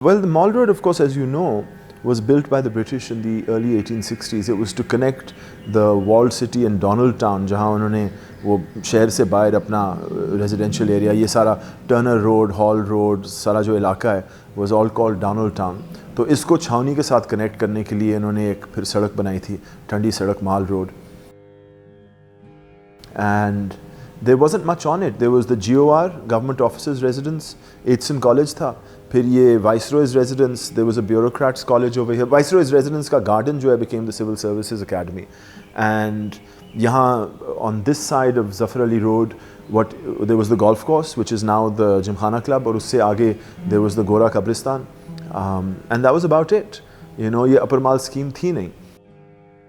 Well, the Mall Road, of course, as you know, was built by the British in the early 1860s. It was to connect the walled city and Donald Town, जहाँ उन्होंने वो शहर से बाहर अपना residential area, ये सारा Turner Road, Hall Road, सारा जो इलाका है, was all called Donald Town. तो इसको छावनी के साथ कनेक्ट करने के लिए इन्होंने एक फिर सड़क बनाई थी, ठंडी सड़क माल road. And there wasn't much on it. There was the GOR, Government Officers Residence, Eton College था. फिर ये Viceroy's Residence, there was a Bureaucrats College over here. Viceroy's Residence का garden जो है became the Civil Services Academy. And यहाँ on this side of Zafar Ali Road, there was the golf course, which is now the Gymkhana Club, और उससे आगे there was the Gora Kabristan. And that was about it. You know, ये upper mall scheme थी नहीं.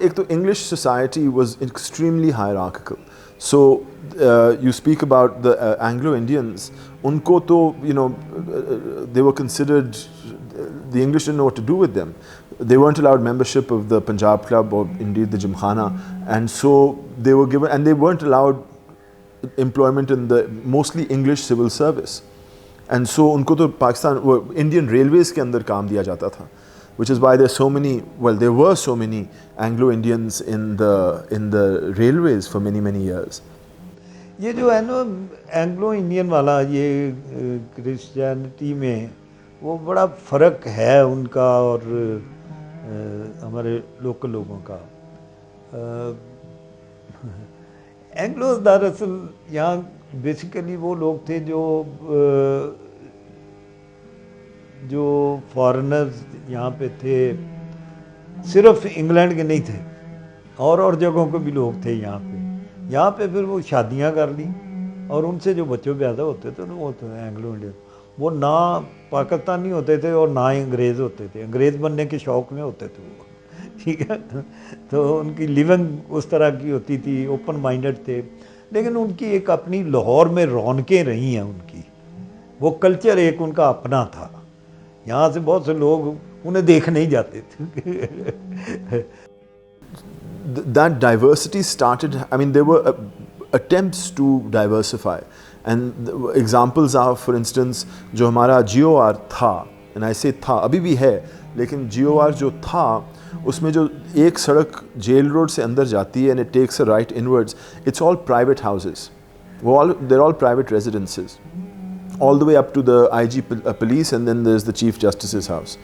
एक तो English society was extremely hierarchical. So you speak about the Anglo-Indians. उनको तो, you know, they were considered, the English didn't know what to do with them. They weren't allowed membership of the Punjab Club or indeed the Gymkhana, and so they were given, and they weren't allowed employment in the mostly English civil service. And so उनको तो Pakistan Indian Railways के अंदर काम दिया जाता था, which is why there's so many, well, there were so many Anglo-Indians in the railways for many years. ये जो है ना एंग्लो इंडियन वाला ये क्रिश्चियनिटी में वो बड़ा फ़र्क है उनका और हमारे लोकल लोगों का. एंग्लो दरअसल यहाँ बेसिकली वो लोग थे जो फॉरेनर्स यहाँ पे थे, सिर्फ इंग्लैंड के नहीं थे, और जगहों के भी लोग थे यहाँ पे फिर वो शादियाँ कर ली और उनसे जो बच्चे पैदा होते थे वो तो एंग्लो इंडियन, वो ना पाकिस्तानी होते थे और ना ही अंग्रेज़ होते थे. अंग्रेज़ बनने के शौक़ में होते थे वो, ठीक है. तो उनकी लिविंग उस तरह की होती थी, ओपन माइंडेड थे, लेकिन उनकी एक अपनी लाहौर में रौनकें रही हैं उनकी. वो कल्चर एक उनका अपना था. यहाँ से बहुत से लोग उन्हें देखने ही जाते थे. That diversity started, I mean, there were attempts to diversify, and examples are, for instance, जो हमारा GOR था, and I say था, अभी भी है, लेकिन GOR जो था उसमें जो एक सड़क जेल रोड से अंदर जाती है and it takes a right inwards, it's all private houses. They're all private residences, all the way up to the IG police, and then there's the Chief Justice's house.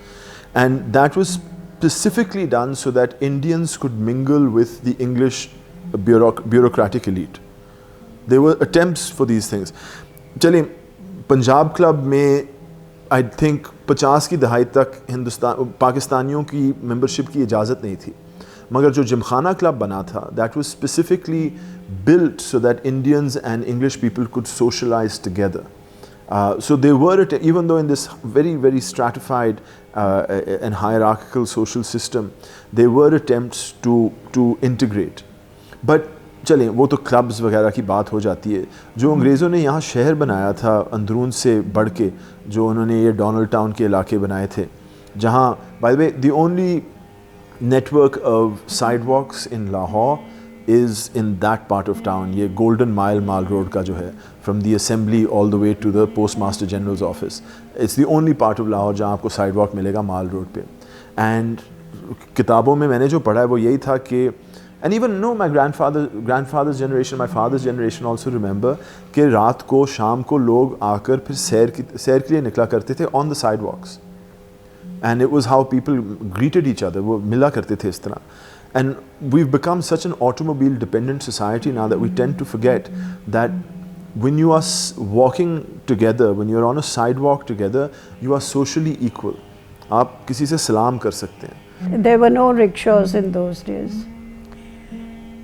And that was specifically done so that Indians could mingle with the English bureaucratic elite. There were attempts for these things. चलिए, Punjab club में I think 50 की दहाई तक पाकिस्तानियों की membership की इजाज़त नहीं थी, मगर जो जिमखाना क्लब बना था, that was specifically built so that Indians and English people could socialize together. So there were, even though in this very stratified and hierarchical social system, there were attempts to integrate. But चलें, वो तो clubs वगैरह की बात हो जाती है. जो अंग्रेज़ों ने यहाँ शहर बनाया था अंदरून से बढ़ के, जो उन्होंने ये डोनाल्ड टाउन के इलाके बनाए थे, जहाँ by the way the only network of sidewalks in Lahore is in that part of town. ये Golden Mile Mall Road का जो है, from the assembly all the way to the Postmaster General's office, it's the only part of Lahore जहाँ आपको sidewalk मिलेगा Mall Road पे. And किताबों में मैंने जो पढ़ा है वो यही था कि, and even no, my grandfather's generation, my father's generation also remember कि रात को शाम को लोग आकर फिर सैर के लिए निकला करते थे on the sidewalks, and it was how people greeted each other. वो मिला करते थे इस तरह. And we've become such an automobile dependent society now that we tend to forget that when you are walking together, when you're on a sidewalk together, you are socially equal. आप किसी से सलाम कर सकते हैं. There were no rickshaws in those days.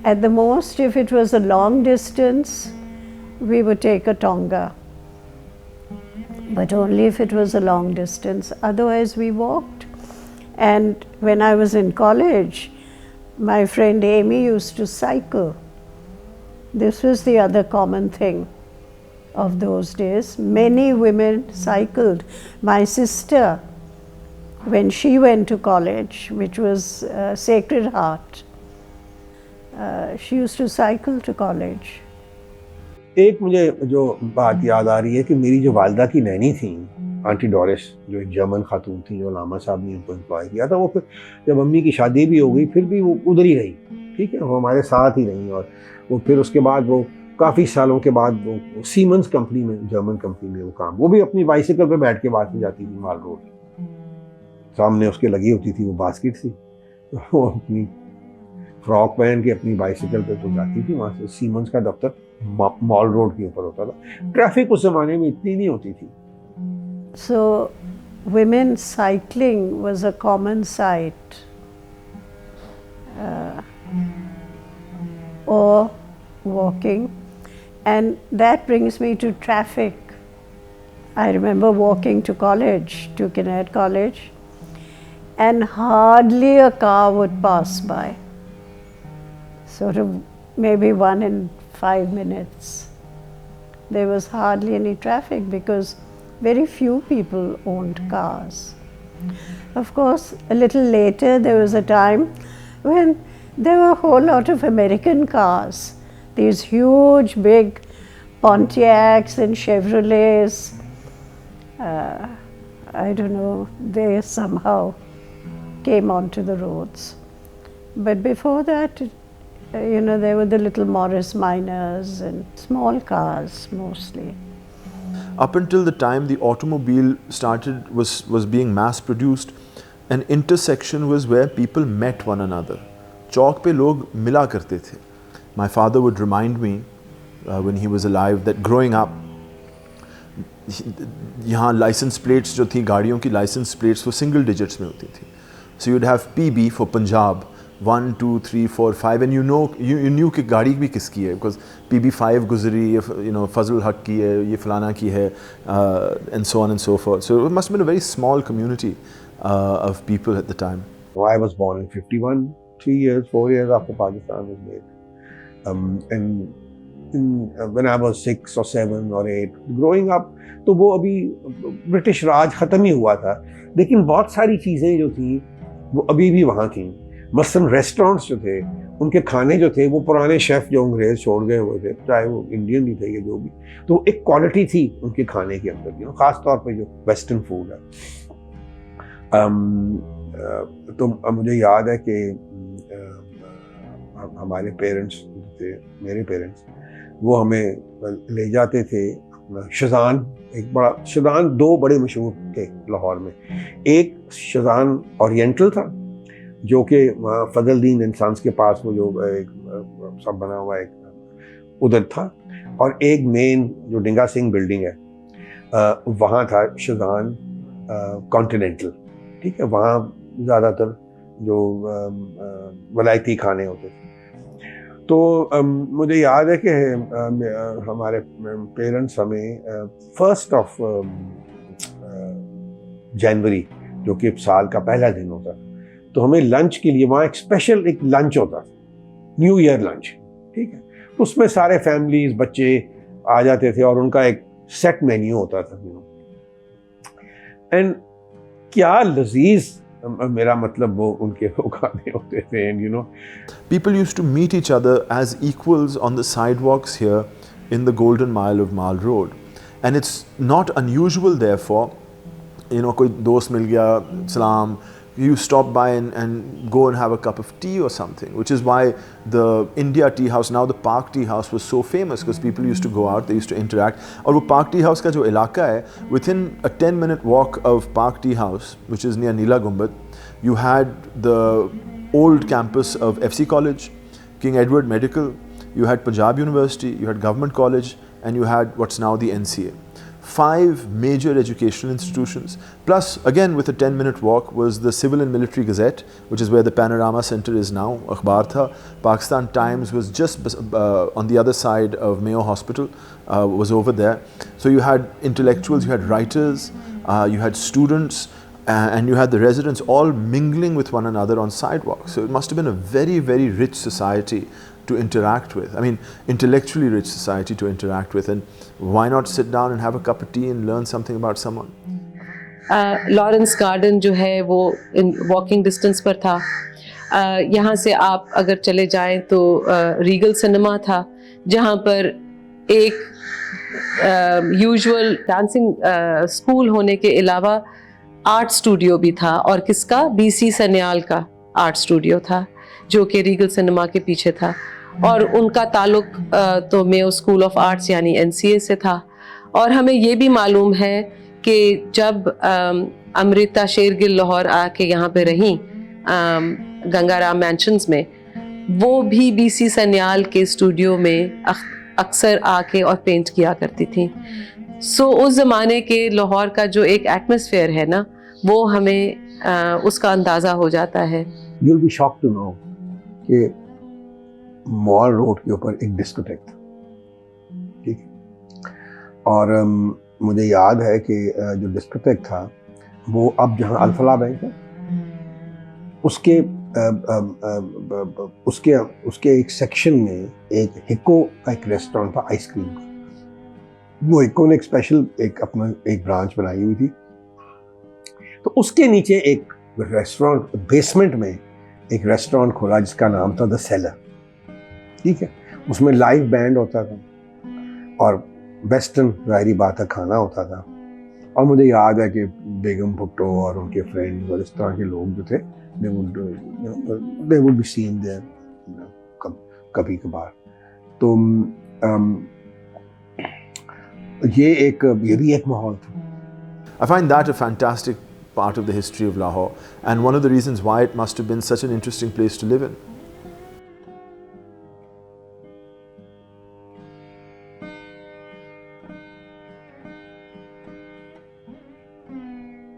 At the most, if it was a long distance, we would take a tonga, but only if it was a long distance. Otherwise, we walked. And when I was in college, my friend Amy used to cycle. This was the other common thing of those days. Many women cycled. My sister, when she went to college, which was Sacred Heart, she used to cycle to college. एक मुझे जो बात याद आ रही है कि मेरी जो वालिदा की नैनी थी आंटी डोरिस जो एक जर्मन खातून थी, जो लामा साहब ने उनको एम्प्लॉय किया था, वो फिर जब अम्मी की शादी भी हो गई फिर भी वो उधर ही रही, ठीक है, वो हमारे साथ ही रही। और वो फिर उसके बाद वो काफ़ी सालों के बाद वो सीमेंस कंपनी में, जर्मन कंपनी में वो काम, वो भी अपनी बाइसिकल पे बैठ के बाद में जाती थी माल रोड, सामने उसके लगी होती थी वो बास्केट सी, तो वो अपनी फ्रॉक पहन के अपनी बाइसिकल पे तो जाती थी वहाँ से। सीमेंस का दफ्तर मॉल रोड के ऊपर होता था। ट्रैफिक उस ज़माने में इतनी नहीं होती थी। So, women cycling was a common sight, or walking, and that brings me to traffic. I remember walking to college, to Kinnaird College, and hardly a car would pass by. Sort of maybe 1 in 5 minutes. There was hardly any traffic because very few people owned cars. Of course, a little later there was a time when there were a whole lot of American cars, these huge big Pontiacs and Chevrolets. I don't know, they somehow came onto the roads. But before that, there were the little Morris Minors and small cars mostly. Up until the time the automobile was being mass produced, an intersection was where people met one another. चौक पे लोग मिला करते थे. My father would remind me when he was alive that growing up, यहाँ license plates जो थी, गाड़ियों की license plates वो single digits में होती थी. So you'd have PB for Punjab, 1, 2, 3, 4, 5, and you knew कि गाड़ी भी किसकी है, because PB5 गुजरी, फजल हक की है, ये फलाना की है, and so on and so forth. So it must have been a very small community of people at the time. Well, I was born in 51, 4 years after Pakistan was made. When I was 6 or 7 or 8, growing up, तो वो अभी British राज ख़त्म ही हुआ था, लेकिन बहुत सारी चीज़ें जो थी वो अभी भी वहाँ थी। मसलन रेस्टोरेंट्स जो थे, उनके खाने जो थे वो पुराने शेफ़ जो अंग्रेज़ छोड़ गए हुए थे, चाहे वो इंडियन ही थे या जो भी, तो एक क्वालिटी थी उनके खाने के अंदर, ख़ास तौर पे जो वेस्टर्न फूड है। तो मुझे याद है कि हमारे पेरेंट्स थे, मेरे पेरेंट्स, वो हमें ले जाते थे शज़ान, एक बड़ा शज़ान, 2 बड़े मशहूर थे लाहौर में। एक शज़ान ओरिएंटल था जो कि फजलदीन इंसान्स के पास वो जो एक सब बना हुआ एक उधर था, और एक मेन जो डिंगा सिंह बिल्डिंग है वहाँ था शज़ान कॉन्टिनेंटल, ठीक है, वहाँ ज़्यादातर जो वलायती खाने होते थे। तो मुझे याद है कि हमारे पेरेंट्स हमें 1 जनवरी, जो कि साल का पहला दिन होता, तो हमें लंच के लिए वहाँ एक स्पेशल एक लंच होता था, न्यू ईयर लंच, ठीक है, उसमें सारे फैमिलीज बच्चे आ जाते थे और उनका एक सेट मेन्यू होता था, एंड क्या लजीज, मेरा मतलब वो उनके खाने होते थे, and people used to meet each other as equals on the sidewalks here in the Golden Mile of Mall Road, and it's not unusual therefore, कोई दोस्त मिल गया, सलाम, you stop by and go and have a cup of tea or something, which is why the India Tea House, now the Park Tea House, was so famous, because people used to go out, they used to interact. और वो Park Tea House का जो इलाका है, within a 10-minute walk of Park Tea House, which is near Neela Gumbad, you had the old campus of FC College, King Edward Medical, you had Punjab University, you had Government College, and you had what's now the NCA. 5 major educational institutions, plus again with a 10-minute walk was the Civil and Military Gazette, which is where the Panorama Center is now, Akhbar tha. Pakistan Times was just on the other side of Mayo Hospital, was over there. So you had intellectuals, you had writers, you had students, and you had the residents all mingling with one another on sidewalks. So it must have been a very, very rich society to interact with. I mean, intellectually rich society to interact with, and why not sit down and have a cup of tea and learn something about someone? Lawrence garden जो है वो walking distance पर था। यहाँ से आप अगर चले जाएं तो रीगल सिनेमा था, जहाँ पर एक यूजुअल डांसिंग स्कूल होने के अलावा आर्ट स्टूडियो भी था, और किसका, बीसी सन्याल का आर्ट स्टूडियो था जो कि रीगल सिनेमा के पीछे था, और उनका ताल्लुक तो मेयो स्कूल ऑफ आर्ट्स यानी एनसीए से था। और हमें ये भी मालूम है कि जब अमृता शेरगिल लाहौर आके यहाँ पे रहीं गंगाराम मैंशंस में, वो भी बीसी सन्याल के स्टूडियो में अक्सर आके और पेंट किया करती थी। सो उस ज़माने के लाहौर का जो एक एटमॉस्फेयर है ना, वो हमें उसका अंदाज़ा हो जाता है। You'll be shocked to know कि मॉल रोड के ऊपर एक डिस्कोटेक था, ठीक है, और मुझे याद है कि जो डिस्कोटेक था वो अब जहाँ अल्फला बैंक है उसके उसके एक सेक्शन में एक हिको का एक रेस्टोरेंट था आइसक्रीम का। वो हिको ने एक स्पेशल एक अपना एक ब्रांच बनाई हुई थी, तो उसके नीचे एक रेस्टोरेंट बेसमेंट में एक रेस्टोरेंट खोला जिसका नाम था द सेलर, ठीक है। उसमें लाइव बैंड होता था और वेस्टर्न ज़ाहिरी बात है खाना होता था। और मुझे याद है कि बेगम भुट्टो और उनके फ्रेंड्स और इस तरह के लोग जो थे they would be seen there कभी कभार। तो ये भी एक माहौल था। I find that a fantastic part of the history of Lahore, and one of the reasons why it must have been such an interesting place to live in.